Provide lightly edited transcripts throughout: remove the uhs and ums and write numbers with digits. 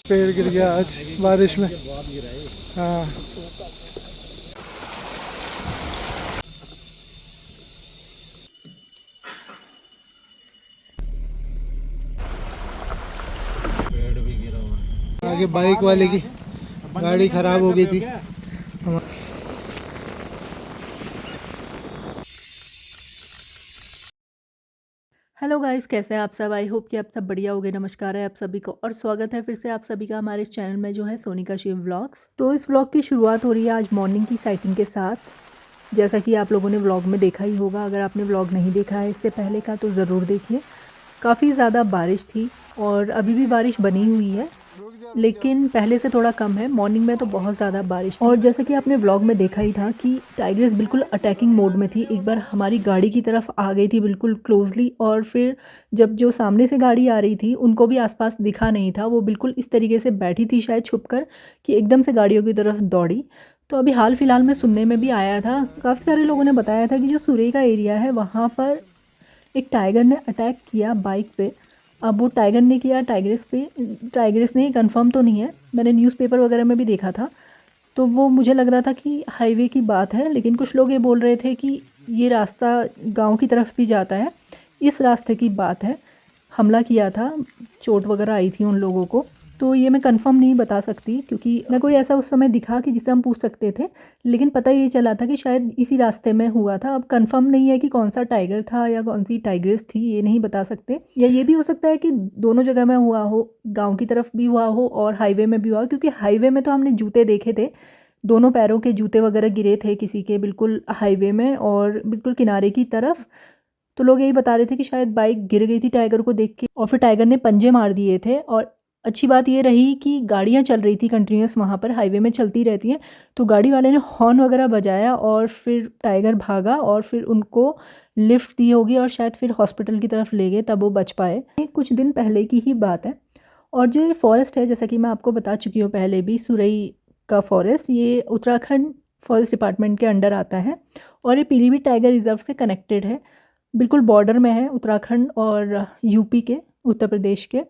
पेड़ गिर गया आज बारिश में। हाँ पेड़ भी गिरा हुआ। आगे बाइक वाले की गाड़ी खराब हो गई थी। हेलो गाइस, कैसे हैं आप सब। आई होप कि आप सब बढ़िया होंगे। नमस्कार है आप सभी को और स्वागत है फिर से आप सभी का हमारे इस चैनल में जो है सोनिका शिव व्लॉग्स। तो इस व्लॉग की शुरुआत हो रही है आज मॉर्निंग की साइटिंग के साथ। जैसा कि आप लोगों ने व्लॉग में देखा ही होगा, अगर आपने व्लॉग नहीं देखा है इससे पहले का तो ज़रूर देखिए। काफ़ी ज़्यादा बारिश थी और अभी भी बारिश बनी हुई है, लेकिन पहले से थोड़ा कम है। मॉर्निंग में तो बहुत ज़्यादा बारिश थी और जैसे कि आपने व्लॉग में देखा ही था कि टाइग्रेस बिल्कुल अटैकिंग मोड में थी। एक बार हमारी गाड़ी की तरफ आ गई थी बिल्कुल क्लोजली, और फिर जब जो सामने से गाड़ी आ रही थी उनको भी आसपास दिखा नहीं था। वो बिल्कुल इस तरीके से बैठी थी शायद छुपकर कि एकदम से गाड़ियों की तरफ दौड़ी। तो अभी हाल फिलहाल में सुनने में भी आया था, काफ़ी सारे लोगों ने बताया था कि जो सुरई का एरिया है वहाँ पर एक टाइगर ने अटैक किया बाइक पे। अब वो टाइगर ने किया टाइग्रेस पे, टाइग्रेस ने, कंफर्म तो नहीं है, मैंने न्यूज़पेपर वगैरह में भी देखा था। तो वो मुझे लग रहा था कि हाईवे की बात है, लेकिन कुछ लोग ये बोल रहे थे कि ये रास्ता गांव की तरफ भी जाता है, इस रास्ते की बात है। हमला किया था, चोट वगैरह आई थी उन लोगों को। तो ये मैं कंफर्म नहीं बता सकती क्योंकि ना कोई ऐसा उस समय दिखा कि जिसे हम पूछ सकते थे, लेकिन पता ये चला था कि शायद इसी रास्ते में हुआ था। अब कंफर्म नहीं है कि कौन सा टाइगर था या कौन सी टाइग्रेस थी, ये नहीं बता सकते। या ये भी हो सकता है कि दोनों जगह में हुआ हो, गाँव की तरफ भी हुआ हो और हाईवे में भी हुआ हो, क्योंकि हाईवे में तो हमने जूते देखे थे, दोनों पैरों के जूते वगैरह गिरे थे किसी के बिल्कुल हाईवे में और बिल्कुल किनारे की तरफ। तो लोग यही बता रहे थे कि शायद बाइक गिर गई थी टाइगर को देख के और फिर टाइगर ने पंजे मार दिए थे। और अच्छी बात ये रही कि गाड़ियाँ चल रही थी कंटिन्यूस, वहाँ पर हाईवे में चलती रहती हैं, तो गाड़ी वाले ने हॉर्न वगैरह बजाया और फिर टाइगर भागा और फिर उनको लिफ्ट दी होगी और शायद फिर हॉस्पिटल की तरफ ले गए, तब वो बच पाए। ये कुछ दिन पहले की ही बात है। और जो ये फॉरेस्ट है, जैसा कि मैं आपको बता चुकी हूँ पहले भी, सुरई का फॉरेस्ट, ये उत्तराखंड फॉरेस्ट डिपार्टमेंट के अंडर आता है और ये पीलीभीत टाइगर रिजर्व से कनेक्टेड है। बिल्कुल बॉर्डर में है उत्तराखंड और यूपी के, उत्तर प्रदेश के।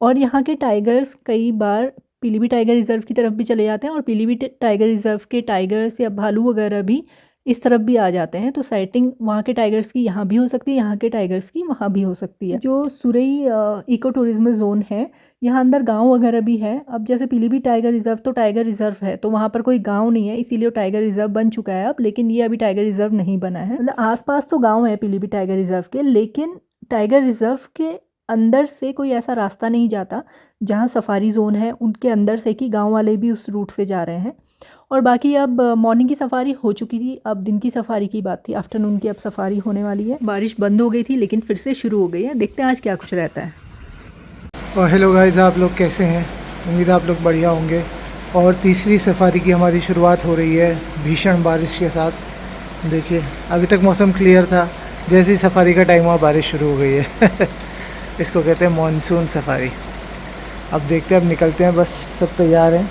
और यहाँ के टाइगर्स कई बार पीलीभीत टाइगर रिजर्व की तरफ भी चले जाते हैं और पीलीभीत टाइगर रिजर्व के टाइगर्स या भालू वगैरह भी इस तरफ भी आ जाते हैं। तो साइटिंग वहाँ के टाइगर्स की यहाँ भी हो सकती है, यहाँ के टाइगर्स की वहाँ भी हो सकती है। जो सुरई इको टूरिज्म जोन है, यहाँ अंदर गांव वगैरह भी है। अब जैसे पीलीभीत टाइगर रिजर्व तो टाइगर रिजर्व है, तो वहाँ पर कोई गांव नहीं है, इसीलिए वो टाइगर रिजर्व बन चुका है अब, लेकिन ये अभी टाइगर रिजर्व नहीं बना है। मतलब आसपास तो गांव है पीलीभीत टाइगर रिजर्व के, लेकिन टाइगर रिजर्व के अंदर से कोई ऐसा रास्ता नहीं जाता जहाँ सफारी जोन है उनके अंदर से कि गांव वाले भी उस रूट से जा रहे हैं। और बाकी अब मॉर्निंग की सफारी हो चुकी थी, अब दिन की सफारी की बात थी, आफ्टरनून की अब सफारी होने वाली है। बारिश बंद हो गई थी लेकिन फिर से शुरू हो गई है, देखते हैं आज क्या कुछ रहता है। और हेलो गाइस, आप लोग कैसे हैं? उम्मीद है आप लोग बढ़िया होंगे। और तीसरी सफारी की हमारी शुरुआत हो रही है भीषण बारिश के साथ। देखिए अभी तक मौसम क्लियर था, जैसे ही सफारी का टाइम हुआ बारिश शुरू हो गई है। इसको कहते हैं मॉनसून सफारी। अब देखते हैं, अब निकलते हैं, बस सब तैयार हैं,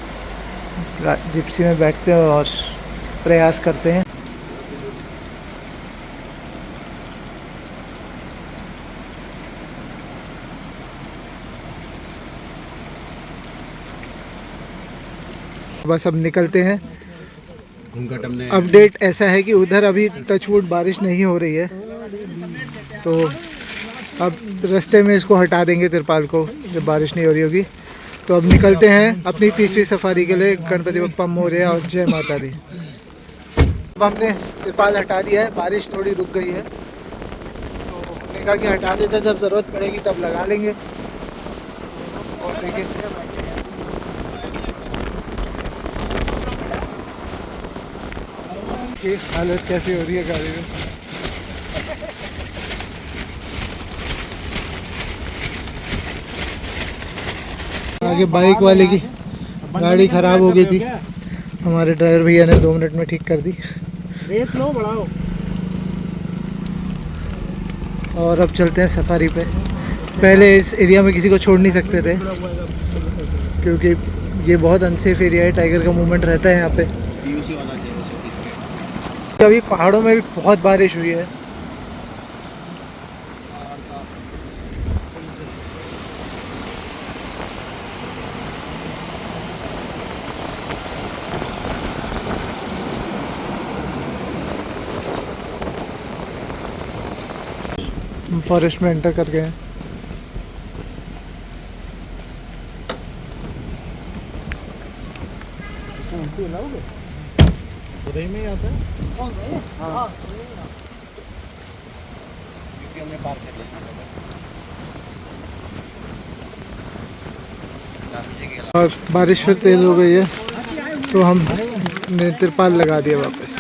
जिप्सी में बैठते हैं और प्रयास करते हैं। बस अब निकलते हैं। अपडेट ऐसा है कि उधर अभी टचवुड बारिश नहीं हो रही है, तो अब रास्ते में इसको हटा देंगे तिरपाल को जब बारिश नहीं हो रही होगी। तो अब निकलते हैं अपनी तीसरी सफारी के लिए। गणपति बप्पा मोरया और जय माता दी। अब हमने तिरपाल हटा दिया है, बारिश थोड़ी रुक गई है, तो हमने कहा कि हटा देते हैं, जब ज़रूरत पड़ेगी तब लगा लेंगे। और देखिए कि हालत कैसी हो रही है गाड़ी में। आगे बाइक वाले की गाड़ी ख़राब हो गई थी, हमारे ड्राइवर भैया ने 2 मिनट में ठीक कर दी। रेस लो बढ़ाओ। और अब चलते हैं सफारी पे। पहले इस एरिया में किसी को छोड़ नहीं सकते थे क्योंकि ये बहुत अनसेफ एरिया है, टाइगर का मूवमेंट रहता है यहाँ पे। अभी पहाड़ों में भी बहुत बारिश हुई है। हम फॉरेस्ट में एंटर कर गए हैं। उदय में ही आता है। हाँ हमने पार कर लिया। और बारिश फिर तेज़ हो गई है तो हमने तिरपाल लगा दिया वापस।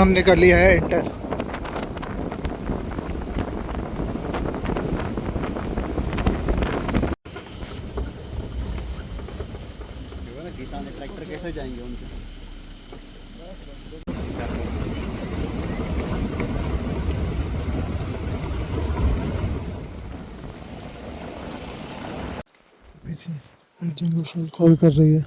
हमने कर लिया है एंटर। किसान ट्रैक्टर कैसे जाएंगे उनके। पीछे जंगल फुल कॉल कर रही है।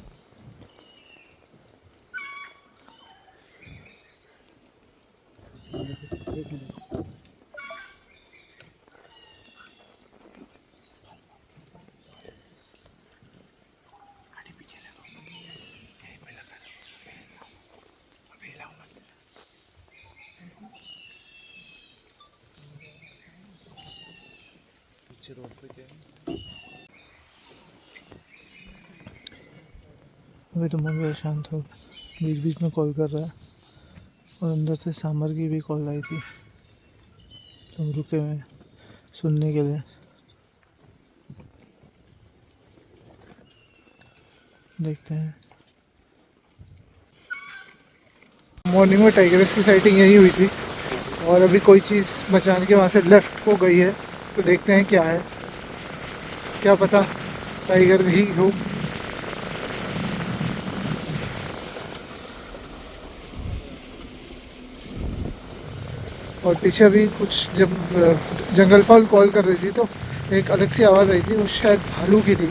रोड पे क्या है? अभी तो मन बड़ा शांत हो, बीच बीच में कॉल कर रहा है और अंदर से सामर की भी कॉल आई थी तो हम रुके हुए सुनने के लिए। देखते हैं। मॉर्निंग में टाइगर्स की साइटिंग यही हुई थी और अभी कोई चीज़ बचाने के वहाँ से लेफ़्ट को गई है तो देखते हैं क्या है। क्या पता टाइगर ही हो। और पीछे भी कुछ जब जंगल फॉल कॉल कर रही थी तो एक अलग सी आवाज़ आई थी, वो शायद भालू की थी।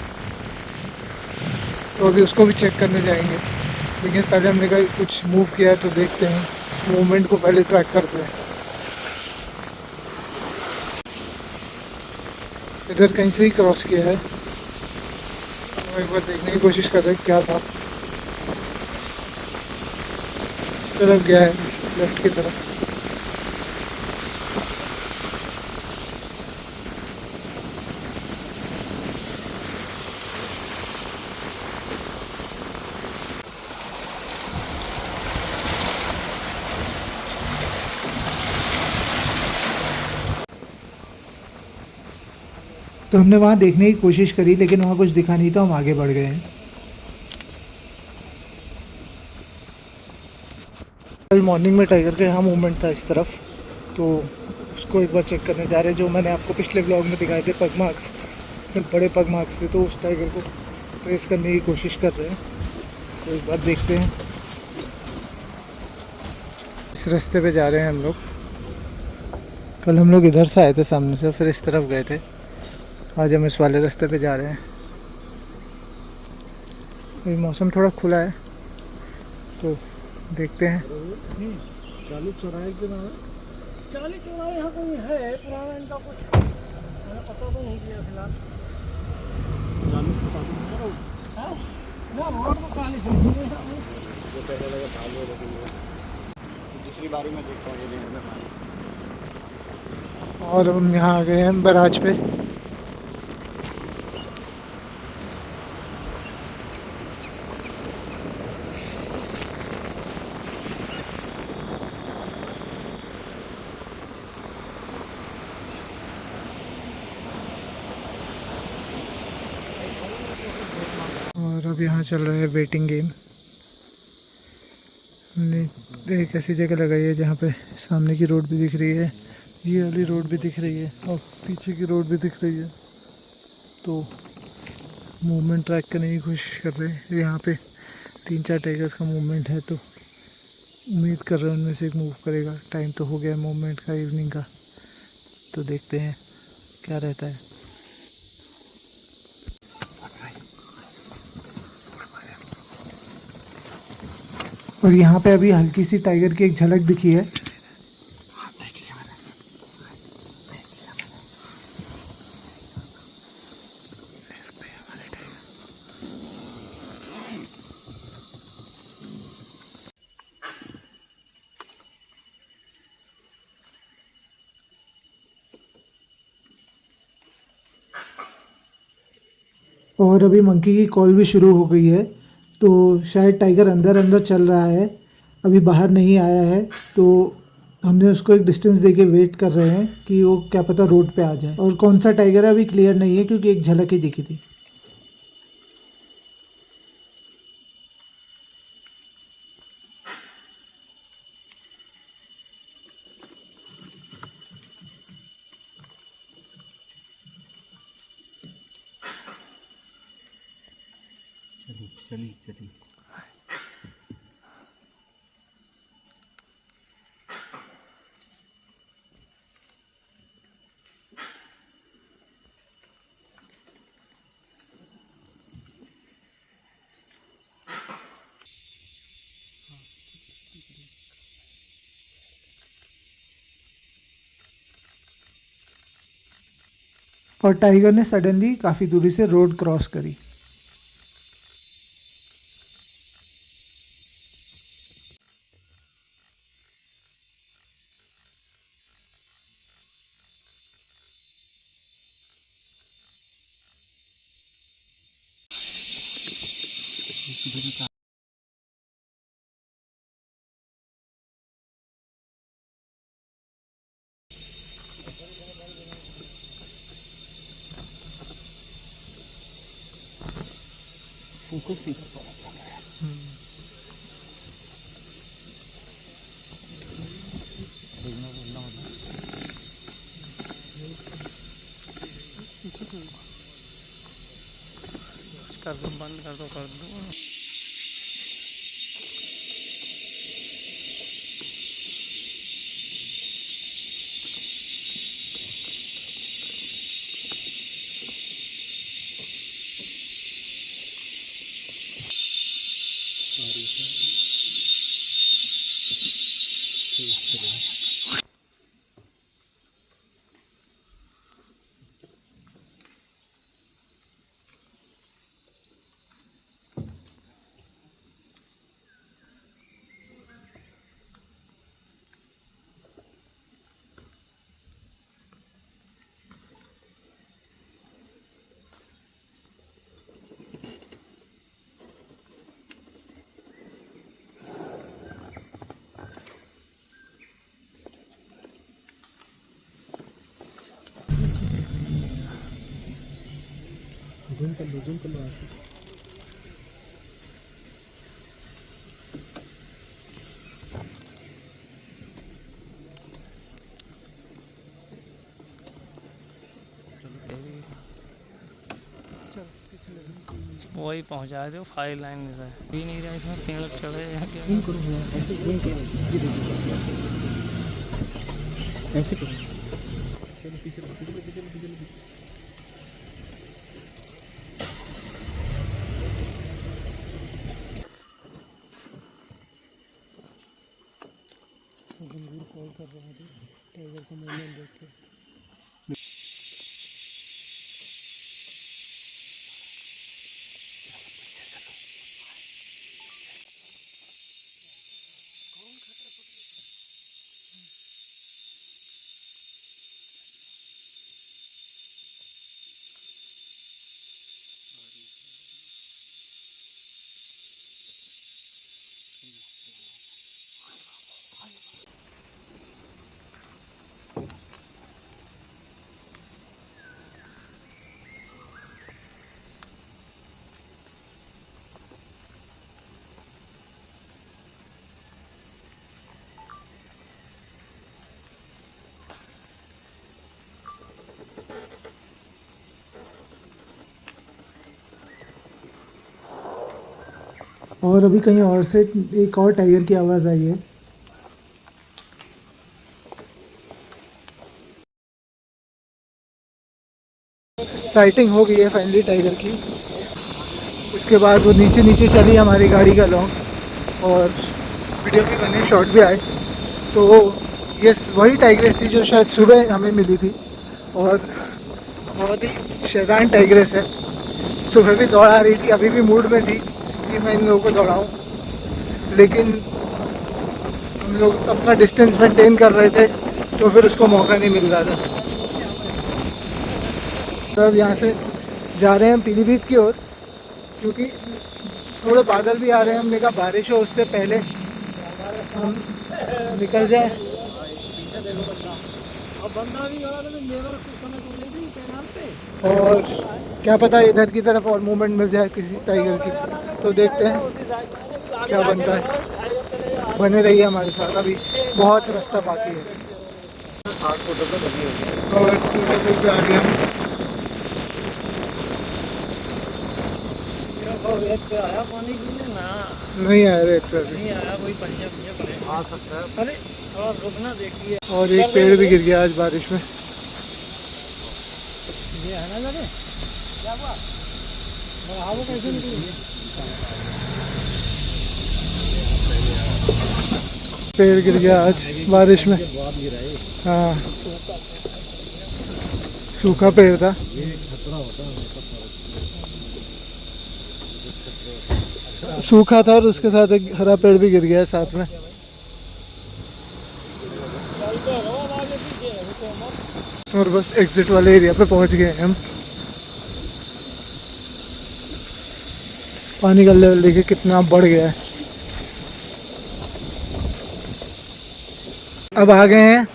तो अभी उसको भी चेक करने जाएंगे, लेकिन पहले हमने कहा कुछ मूव किया है तो देखते हैं, मूवमेंट को पहले ट्रैक करते हैं। इधर कहीं से ही क्रॉस किया है, तो एक बार देखने की कोशिश कर रहे हैं क्या था। इस तरफ गया है, लेफ्ट की तरफ। तो हमने वहाँ देखने की कोशिश करी लेकिन वहाँ कुछ दिखा नहीं तो हम आगे बढ़ गए हैं। कल मॉर्निंग में टाइगर का यहाँ मूवमेंट था इस तरफ, तो उसको एक बार चेक करने जा रहे हैं। जो मैंने आपको पिछले ब्लॉग में दिखाए थे पग मार्क्स, बड़े पग मार्क्स थे, तो उस टाइगर को ट्रेस करने की कोशिश कर रहे हैं। तो एक बार देखते हैं। इस रास्ते पे जा रहे हैं हम लोग। कल हम लोग इधर से आए थे सामने से, फिर इस तरफ गए थे। आज हम इस वाले रास्ते पे जा रहे हैं। अभी मौसम थोड़ा खुला है तो देखते हैं। 40 चौराहे के नाम 40 चौराहे यहाँ कोई है पुराना, इनका कुछ मैंने पता तो नहीं किया फिलहाल। दूसरी बारी में देखता हूँ। और हम यहाँ आ गए हैं बराज पे। और अब यहाँ चल रहा है वेटिंग गेम। हमने एक ऐसी जगह लगाई है जहाँ पे सामने की रोड भी दिख रही है, ये वाली रोड भी दिख रही है और पीछे की रोड भी दिख रही है। तो मूवमेंट ट्रैक करने की कोशिश कर रहे हैं। यहाँ पे 3-4 टाइगर्स का मूवमेंट है तो उम्मीद कर रहे हैं उनमें से एक मूव करेगा। टाइम तो हो गया मूवमेंट का इवनिंग का, तो देखते हैं क्या रहता है। और यहाँ पे अभी हल्की सी टाइगर की एक झलक दिखी है। और अभी मंकी की कॉल भी शुरू हो गई है, तो शायद टाइगर अंदर अंदर चल रहा है, अभी बाहर नहीं आया है। तो हमने उसको एक डिस्टेंस देके वेट कर रहे हैं कि वो क्या पता रोड पे आ जाए। और कौन सा टाइगर है अभी क्लियर नहीं है, क्योंकि एक झलक ही दिखी थी। और टाइगर ने सडनली काफ़ी दूरी से रोड क्रॉस करी। कर दो, बंद कर दो, कर दो। जूम कर लो वही पहुंचा दो, फाइल लाइन भी नहीं रहा इसमें, पेड़ चढ़े हैं क्या? जूम करो, ऐसे जूम करो, ऐसे करो, चलो पीछे कॉल कर रहे थे टाइगर को मूवमेंट देख के। और अभी कहीं और से एक और टाइगर की आवाज़ आई है। साइटिंग हो गई है फाइनली टाइगर की। उसके बाद वो नीचे नीचे चली हमारी गाड़ी का लॉन्ग, और वीडियो भी बने, शॉट भी आए। तो ये वही टाइग्रेस थी जो शायद सुबह हमें मिली थी, और बहुत ही शैतान टाइग्रेस है। सुबह भी दौड़ा रही थी, अभी भी मूड में थी कि मैं इन लोगों को दौड़ाऊँ, लेकिन हम लोग अपना डिस्टेंस मेंटेन कर रहे थे, तो फिर उसको मौका नहीं मिल रहा था। तो अब यहाँ से जा रहे हैं हम पीलीभीत की ओर, क्योंकि थोड़े बादल भी आ रहे हैं। हमने कहा बारिश हो उससे पहले हम निकल जाए। अब बंदा भी आ रहा है, लेबर कुछ समय को लेगी कैनाल पे। और क्या पता इधर की तरफ और मूवमेंट मिल जाए किसी टाइगर की, तो देखते हैं क्या बनता है। बने रहिए हमारे साथ, अभी बहुत रास्ता बाकी है। और टूटे पे आ गए हम। रेत पे आया पानी पीने ना, नहीं आया रेत पे अभी। नहीं आया, वही बढ़िया बढ़िया पड़े आ सकता है। अरे थोड़ा रुकना देखिए। और एक पेड़ भी गिर गया आज बारिश में। ये है ना लगे क्या हुआ, बढ़ावो कैसे निकली। पेड़ गिर गया आज बारिश में। हाँ, सूखा पेड़ था। सूखा था और उसके साथ एक हरा पेड़ भी गिर गया साथ में। और बस एग्जिट वाले एरिया पे पहुंच गए हम। पानी का लेवल देखिए कितना बढ़ गया है। अब आ गए हैं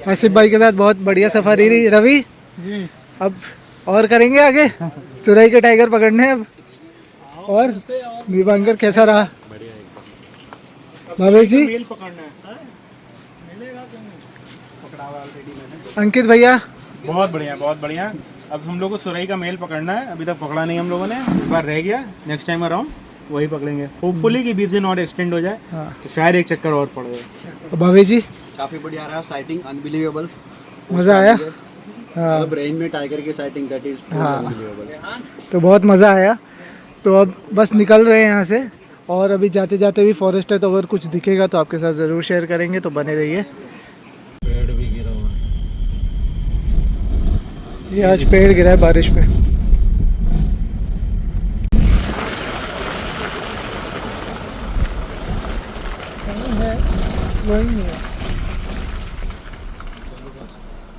आसिफ भाई के साथ। बहुत बढ़िया सफारी रही रवि जी। अब और करेंगे आगे, सुराई के टाइगर पकड़ने हैं अब। और दीपांकर कैसा रहा? भावेश जी, मेल पकड़ना है, मिलेगा क्यों नहीं? पकड़ा हुआ ऑलरेडी मैंने। अंकित भैया, बहुत बढ़िया बहुत बढ़िया। अब हम लोग को सुरई का मेल पकड़ना है, अभी तक पकड़ा नहीं हम लोगों ने, इस बार रह गया। नेक्स्ट टाइम अराउंड वही पकड़ेंगे, होपफुली कि 20 दिन और एक्सटेंड हो जाए, तो शायद एक चक्कर और पड़ जाए। भावेश जी काफी बढ़िया रहा साइटिंग, अनबिलीवेबल। मज़ा आया? हाँ, मतलब रेंज में टाइगर की साइटिंग दैट इज अनबिलीवेबल। तो बहुत मज़ा आया। तो अब बस निकल रहे हैं यहाँ से, और अभी जाते जाते भी फॉरेस्ट है, तो अगर कुछ दिखेगा तो आपके साथ ज़रूर शेयर करेंगे, तो बने रहिए। पेड़ भी गिरा हुआ है। ये आज पेड़ गिरा है बारिश में। है वही नहीं है।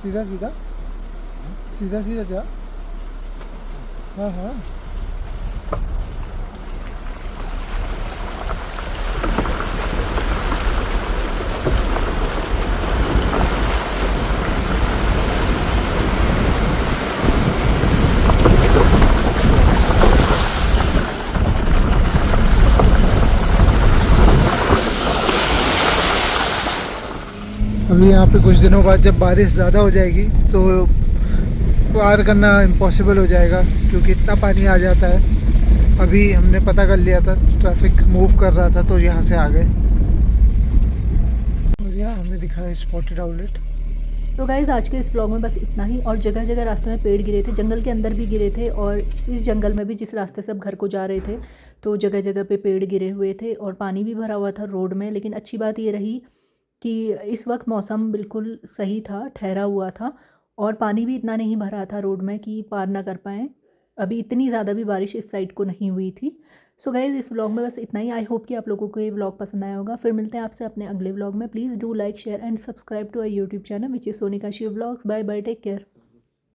सीधा सीधा सीधा सीधा जा। हाँ हाँ, अभी यहाँ पे कुछ दिनों बाद जब बारिश ज़्यादा हो जाएगी तो पार करना इम्पॉसिबल हो जाएगा, क्योंकि इतना पानी आ जाता है। अभी हमने पता कर लिया था, ट्रैफिक मूव कर रहा था, तो यहाँ से आ गए। और यहाँ हमने दिखाया स्पॉटेड आउटलेट। तो गाइज़ आज के इस ब्लॉग में बस इतना ही। और जगह जगह रास्ते में पेड़ गिरे थे, जंगल के अंदर भी गिरे थे, और इस जंगल में भी जिस रास्ते से अब घर को जा रहे थे तो जगह जगह पे पेड़ गिरे हुए थे और पानी भी भरा हुआ था रोड में। लेकिन अच्छी बात ये रही कि इस वक्त मौसम बिल्कुल सही था, ठहरा हुआ था, और पानी भी इतना नहीं भरा था रोड में कि पार ना कर पाएँ। अभी इतनी ज़्यादा भी बारिश इस साइड को नहीं हुई थी। सो गाइज़ इस व्लॉग में बस इतना ही। आई होप कि आप लोगों को ये व्लॉग पसंद आया होगा। फिर मिलते हैं आपसे अपने अगले व्लॉग में। Please do like share and subscribe to our YouTube channel which is Sonika Shiv vlogs. Bye bye, take care.